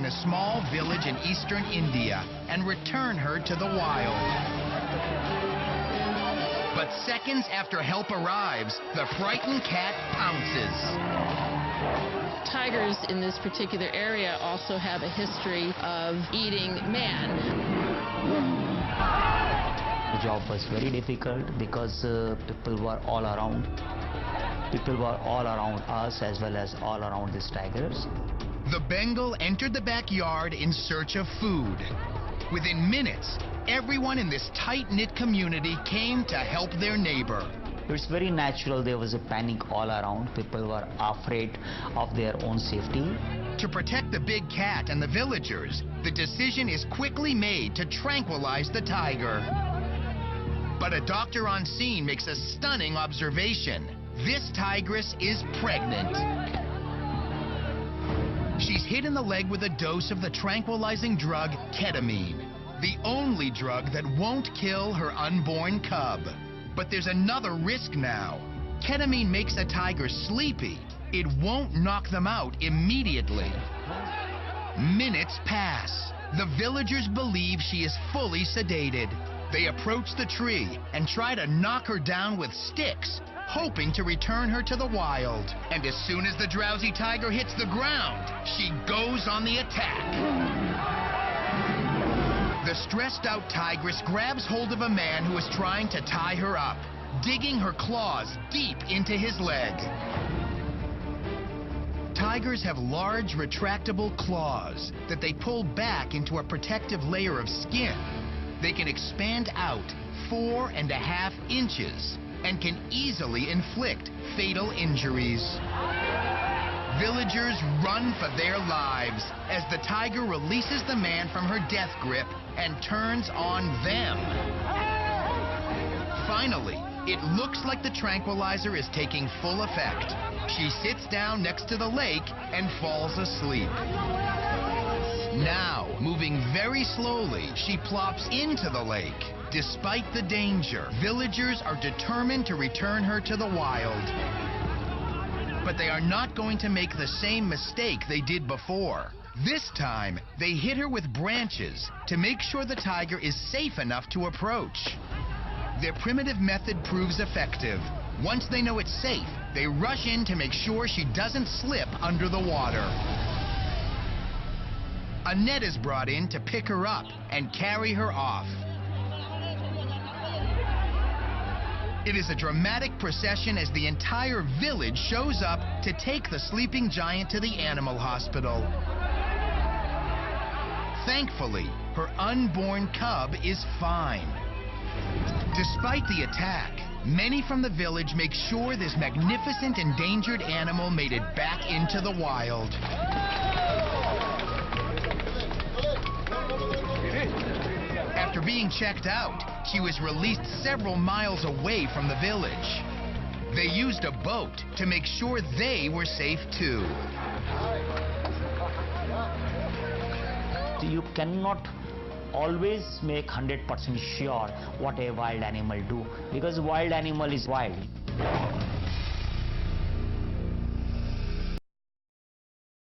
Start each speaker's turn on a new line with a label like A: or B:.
A: a small village in eastern India and return her to the wild. But seconds after help arrives, the frightened cat pounces.
B: Tigers in this particular area also have a history of eating man.
C: The job was very difficult because people were all around. People were all around us as well as all around these tigers.
A: The Bengal entered the backyard in search of food. Within minutes, everyone in this tight-knit community came to help their neighbor.
C: It's very natural. There was a panic all around. People were afraid of their own safety.
A: To protect the big cat and the villagers, the decision is quickly made to tranquilize the tiger. But a doctor on scene makes a stunning observation. This tigress is pregnant. She's hit in the leg with a dose of the tranquilizing drug ketamine, the only drug that won't kill her unborn cub. But there's another risk now. Ketamine makes a tiger sleepy. It won't knock them out immediately. Minutes pass. The villagers believe she is fully sedated. They approach the tree and try to knock her down with sticks, hoping to return her to the wild. And as soon as the drowsy tiger hits the ground, she goes on the attack. The stressed-out tigress grabs hold of a man who is trying to tie her up, digging her claws deep into his leg. Tigers have large, retractable claws that they pull back into a protective layer of skin. They can expand out 4.5 inches and can easily inflict fatal injuries. Villagers run for their lives as the tiger releases the man from her death grip and turns on them. Finally, it looks like the tranquilizer is taking full effect. She sits down next to the lake and falls asleep. Now, moving very slowly, she plops into the lake. Despite the danger, villagers are determined to return her to the wild. But they are not going to make the same mistake they did before. This time, they hit her with branches to make sure the tiger is safe enough to approach. Their primitive method proves effective. Once they know it's safe, they rush in to make sure she doesn't slip under the water. A net is brought in to pick her up and carry her off. It is a dramatic procession as the entire village shows up to take the sleeping giant to the animal hospital. Thankfully, her unborn cub is fine. Despite the attack, many from the village make sure this magnificent endangered animal made it back into the wild. After being checked out, she was released several miles away from the village. They used a boat to make sure they were safe too.
C: You cannot always make 100% sure what a wild animal do, because wild animal is wild.